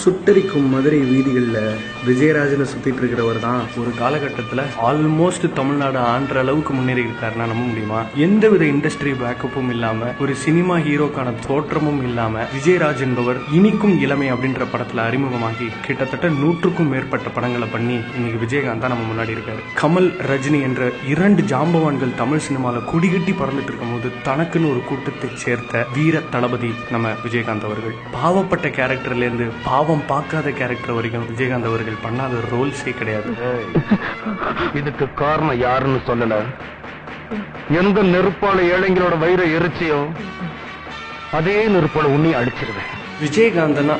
சுட்டரிக்கும் மதுரை வீதிகளில் விஜயராஜனை சுத்திட்டு இருக்கிறவர் தான் ஒரு காலகட்டத்தில் ஆல்மோஸ்ட் தமிழ்நாடு ஆண்ட அளவுக்கு முன்னேறி இருக்காருன்னா நம்ப முடியுமா? எந்தவித இண்டஸ்ட்ரி பேக்கப்பும் இல்லாம, ஒரு சினிமா ஹீரோக்கான தோற்றமும் இல்லாம விஜயராஜ் என்பவர் இனிக்கும் இளமை அப்படின்ற படத்துல அறிமுகமாகி கிட்டத்தட்ட 100க்கும் மேற்பட்ட படங்களை பண்ணி இன்னைக்கு விஜயகாந்த் தான் நம்ம முன்னாடி இருக்காரு. கமல், ரஜினி என்ற 2 ஜாம்பவான்கள் தமிழ் சினிமால கொடிகட்டி பறந்துட்டு இருக்கும் போது தனக்குன்னு ஒரு கூட்டத்தை சேர்த்த வீர தளபதி நம்ம விஜயகாந்த் அவர்கள். பாவப்பட்ட கேரக்டர்ல இருந்து பாவம் பார்க்காத கேரக்டர் வரைக்கும் விஜயகாந்த் அவர்கள் பண்ணாத ரோல்ஸே கிடையாது. இதுக்கு காரணம் யாருன்னு சொல்லல. எந்த நெருப்பால ஏழைங்களோட வயிறை எரிச்சியோ அதே நெருப்பால உன்னையும் அடிச்சிருவேன். விஜயகாந்தனா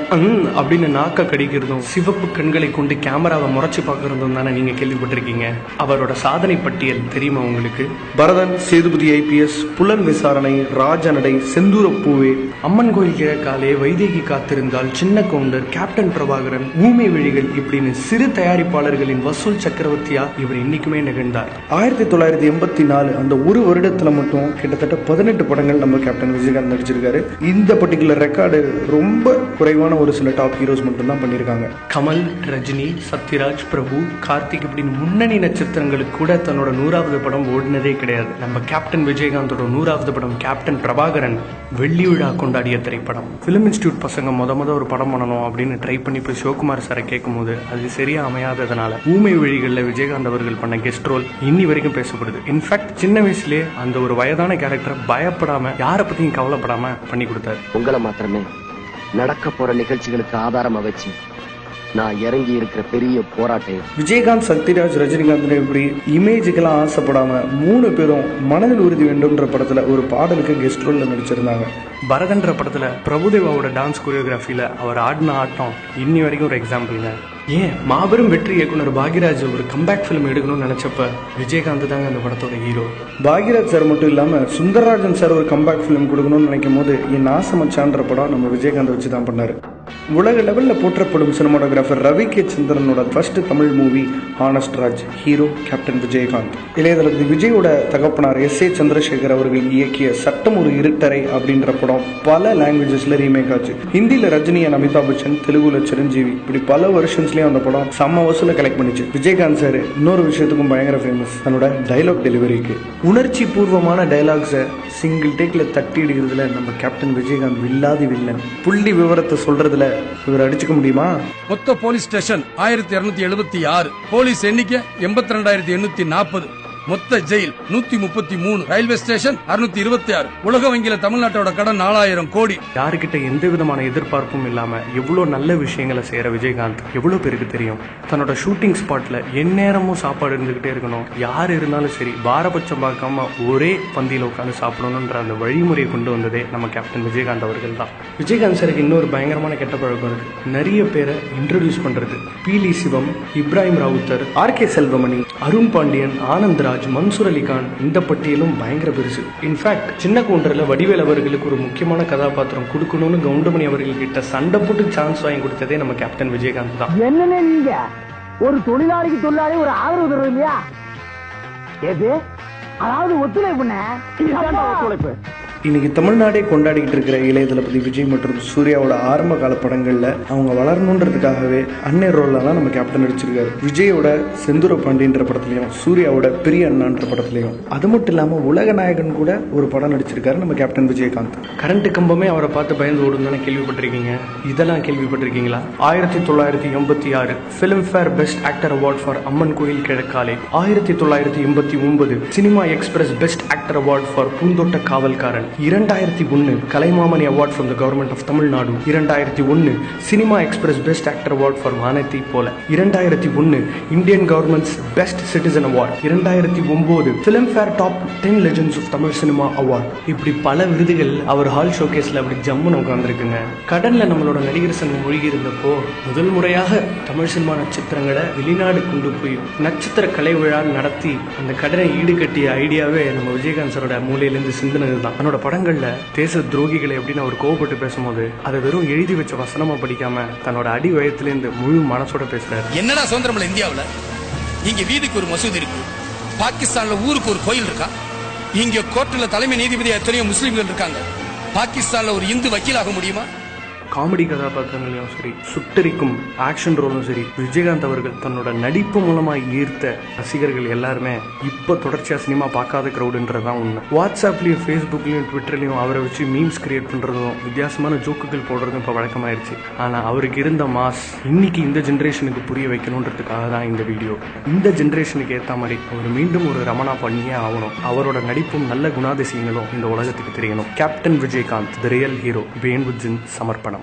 அப்படின்னு நாக்க கடிக்கிறதும் சிவப்பு கண்களை கொண்டு கேமராவை முறைச்சு பார்க்கறதும் தானே நீங்க கேள்விப்பட்டிருக்கீங்க. அவரோட சாதனை பட்டியல் தெரியுமா உங்களுக்கு? பரதன், சேதுபதி IPS, புலன் விசாரணை, ராஜநடை, செந்தூரப்பூவே, அம்மன் கோயில் கிழக்காலே, வைதேகி காத்திருந்தால், சின்ன கவுண்டர், கேப்டன் பிரபாகரன், ஊமை விழிகள் இப்படின்னு சிறு தயாரிப்பாளர்களின் வசூல் சக்கரவர்த்தியா இவர் இன்னைக்குமே நிகழ்ந்தார். 1984 அந்த ஒரு வருடத்துல மட்டும் கிட்டத்தட்ட 18 படங்கள் நம்ம கேப்டன் விஜயகாந்த் நடிச்சிருக்காரு. இந்த பர்டிகுலர் ரெக்கார்டு ரொம்ப குறைவான ஒரு சில டாப் ஹீரோஸ் மட்டும் தான் பண்ணிருக்காங்க. கமல், ரஜினி, சத்யராஜ், பிரபு, கார்த்திக் இப்படின்னு முன்னணி நட்சத்திரங்களுக்கு கூட தன்னோட 100வது படம் ஓடினதே கிடையாது. நம்ம கேப்டன் விஜயகாந்தோட 100வது படம் கேப்டன் பிரபாகரன் வெள்ளி விழா கொண்டாடிய திரைப்படம். பிலிம் இன்ஸ்டியூட் பசங்க முத ஒரு படம் பண்ணணும் அப்படின்னு ட்ரை பண்ணி போய் சிவகுமார் சாரை கேட்கும் போது அது சரியா அமையாததுனால ஊமை வழிகளில் விஜயகாந்த் அவர்கள் பண்ண கெஸ்ட் ரோல் இன்னி வரைக்கும் பேசப்படுது. இன்ஃபேக்ட் சின்ன வயசுலேயே அந்த ஒரு வயதான கேரக்டரை பயப்படாம, யாரை பத்தியும் கவலைப்படாம பண்ணி கொடுத்தாரு. உங்களை மாத்திரமே நடக்க போற நிகழ்ச்சிகளுக்கு ஆதாரமா வச்சு நான் இறங்கி இருக்கிற பெரிய போராட்டம். விஜயகாந்த், சத்யராஜ், ரஜினிகாந்த் இப்படி இமேஜுக்கெல்லாம் ஆசைப்படாம 3 பேரும் மனதில் உறுதி வேண்டும்ன்ற படத்துல ஒரு பாடலுக்கு கெஸ்ட் ரோல்ல நடிச்சிருந்தாங்க. பரதன்ற படத்துல பிரபுதேவாவோட டான்ஸ் கொரியோகிராஃபில அவர் ஆடின ஆட்டம் இன்னி வரைக்கும் ஒரு எக்ஸாம்பிள்ங்க. ஏன் மாபெரும் வெற்றி இயக்குனர் பாக்யராஜ் ஒரு கம்பேக் ஃபிலிம் எடுக்கணும்னு நினைச்சப்ப விஜயகாந்த் தாங்க அந்த படத்தோட ஹீரோ. பாக்யராஜ் சார் மட்டும் இல்லாம சுந்தரராஜன் சார் ஒரு கம்பேக் ஃபிலிம் கொடுக்கணும்னு நினைக்கும் போது என் ஆசமச்சான்ற படம் நம்ம விஜயகாந்த் வச்சு தான் பண்ணாரு. உலக லெவலில் போற்றப்படும் சினிமாட்டோகிராஃபர் ரவி கே சந்திரனோட first Tamil movie honest Raj. Hero captain Vijayakanth. இளையதளபதி விஜயோட தகப்பனார் SA சந்திரசேகர் அவர்கள் இயக்கிய சட்டம் ஒரு இருட்டறை அப்படின்ற படம் பல லாங்குவேஜஸ்ல ரீமேக் ஆச்சு. ஹிந்தியில ரஜினி அண்ட் அமிதாப் பச்சன், தெலுங்குல சிரஞ்சீவி, இப்படி பல வருஷன்ஸ்லயும் அந்த படம் செம்ம வசூல கலெக்ட் பண்ணிச்சு. விஜயகாந்த் சார் இன்னொரு விஷயத்துக்கும் பயங்கர ஃபேமஸ், தன்னோட டைலாக் டெலிவரிக்கு. உணர்ச்சி பூர்வமான டைலாக்ஸை சிங்கிள் டேக்ல தட்டி அடிக்கிறதுல நம்ம கேப்டன் விஜயகாந்த் வில்லாதி வில்லன். புள்ளி விவரத்தை சொல்றதுல இவர் அடிச்சுக்க முடியுமா? மொத்த போலீஸ் ஸ்டேஷன் 1276, போலீஸ் எண்ணிக்கை 82,840, மொத்த ஜெயில் 133, ரயில்வே ஸ்டேஷன் 626, உலக வங்கியில தமிழ்நாட்டோட கடன் 4000 கோடி. யாருக்கிட்ட எந்த விதமான எதிர்பார்ப்பும் இல்லாம எவ்வளவு நல்ல விஷயங்களை செய்யற விஜயகாந்த் எவ்வளவு பேருக்கு தெரியும்? தன்னோட ஷூட்டிங் ஸ்பாட்ல எந்நேரமும் சாப்பாடு இருந்துகிட்டே இருக்கணும், யார் இருந்தாலும் சரி பாரபட்சம் பார்க்காம ஒரே பந்தியில உட்காந்து சாப்பிடணும்ன்ற அந்த வழிமுறையை கொண்டு வந்ததே நம்ம கேப்டன் விஜயகாந்த் அவர்கள் தான். விஜயகாந்த் சாருக்கு இன்னொரு பயங்கரமான கெட்ட பழக்கம் இருக்கு, நிறைய பேரை இன்ட்ரோடியூஸ் பண்றது. பீலி சிவம், இப்ராஹிம் ராவுத்தர், RK செல்வமணி, அருண் பாண்டியன், ஆனந்த், மன்சூர் அலிகான், இந்த பட்டியலும் பயங்கர பெருசு. இன்ஃபேக்ட் சின்ன கவுண்டர்ல வடிவேல் அவர்களுக்கு ஒரு முக்கியமான கதாபாத்திரம் கொடுக்கணும்னு கவுண்டமணி அவர்கள் கிட்ட சண்டை போட்டு சான்ஸ் வாங்கி கொடுத்ததே நம்ம கேப்டன் விஜயகாந்த் தான். என்னன்னு நீங்க ஒரு தொழிலாளி ஒரு ஆதரவு தர்றது இல்லையா? எது அதாவது ஒத்துழைப்பு. இன்னைக்கு தமிழ்நாடே கொண்டாடிக்கிட்டு இருக்கிற இளையதளபதி விஜய் மற்றும் சூர்யாவோட ஆரம்ப கால படங்கள்ல அவங்க வளரணுன்றதுக்காகவே அன்னை ரோல்லாம் நம்ம கேப்டன் நடிச்சிருக்காரு. விஜயோட செந்தூர பாண்டின்ற படத்துலயும், சூர்யாவோட பெரிய அண்ணான்ற படத்துலயும், அது மட்டும் இல்லாம உலக நாயகன் கூட ஒரு படம் நடிச்சிருக்காரு நம்ம கேப்டன் விஜயகாந்த். கரண்ட் கம்பமே அவரை பார்த்து பயந்து ஓடும் தானே கேள்விப்பட்டிருக்கீங்க. இதெல்லாம் கேள்விப்பட்டிருக்கீங்களா? 1986 filmfare best actor award for Amman Koyil Kizhakkale, 1989 cinema express best actor award for Poonthotta Kavalkaran, 2001 Kalaimamani award from the government of Tamil Nadu, 2001 cinema express best actor award for Vanathai Pola, 2001 Indian governments best citizen award, 2009 filmfare top 10 legends of Tamil cinema award. இப்படி பல விருதுகள் அவர் hall ஷோகேஸ்ல அப்படி ஜம்முன்னு உட்கார்ந்துருக்குங்க. கடன்ல நம்மளோட நடிகர் சங்கம் மூழ்கி இருந்தப்போ முதல் முறையாக தமிழ் சினிமா நட்சத்திரங்களை வெளிநாடு கொண்டு போய் நட்சத்திர கலை விழா நடத்தி அந்த கடனை ஈடுகட்டிய ஐடியாவே நம்ம விஜயகாந்த் சாரோட மூலையிலிருந்து சிந்தனது தான். தன்னோட படங்கள்ல தேச துரோகிகளை அப்படின்னு அவர் கோவப்பட்டு பேசும்போது அதை வெறும் எழுதி வச்ச வசனமா படிக்காம தன்னோட அடி வயத்திலிருந்து முழு மனசோட பேசுறாரு. என்னடா சுதந்திரம் இந்தியாவுல இங்க வீதிக்கு ஒரு மசூதி இருக்கு, பாகிஸ்தான்ல ஊருக்கு ஒரு கோயில் இருக்கா, இங்க கோர்ட்ல தலைமை நீதிபதி எத்தனையோ முஸ்லிம்கள் இருக்காங்க, பாகிஸ்தான்ல ஒரு இந்து வக்கீலாக முடியுமா? காமெடி கதாபாத்திரங்களையும் சரி, சுட்டரிக்கும் ஆக்ஷன் ரோலும் சரி, விஜயகாந்த் அவர்கள் தன்னோட நடிப்பு மூலமா ஈர்த்த ரசிகர்கள் எல்லாருமே இப்ப தொடர்ச்சியா சினிமா பார்க்காத கிரௌடுன்றதான் உண்மை. வாட்ஸ்அப்லயும் ஃபேஸ்புக்லயும் ட்விட்டர்லயும் அவரை வச்சு மீம்ஸ் கிரியேட் பண்றதும் வித்தியாசமான ஜோக்குகள் போடுறதும் இப்ப வழக்கமாயிருச்சு. ஆனா அவருக்கு இருந்த மாஸ் இன்னைக்கு இந்த ஜென்ரேஷனுக்கு புரிய வைக்கணும்ன்றதுக்காக தான் இந்த வீடியோ. இந்த ஜென்ரேஷனுக்கு ஏத்த மாதிரி அவர் மீண்டும் ஒரு ரமணா பண்ணியே ஆகணும். அவரோட நடிப்பும் நல்ல குணாதிசயங்களும் இந்த உலகத்துக்கு தெரியணும். Captain Vijayakanth the real hero, வேண்புஜின் சமர்ப்பணம்.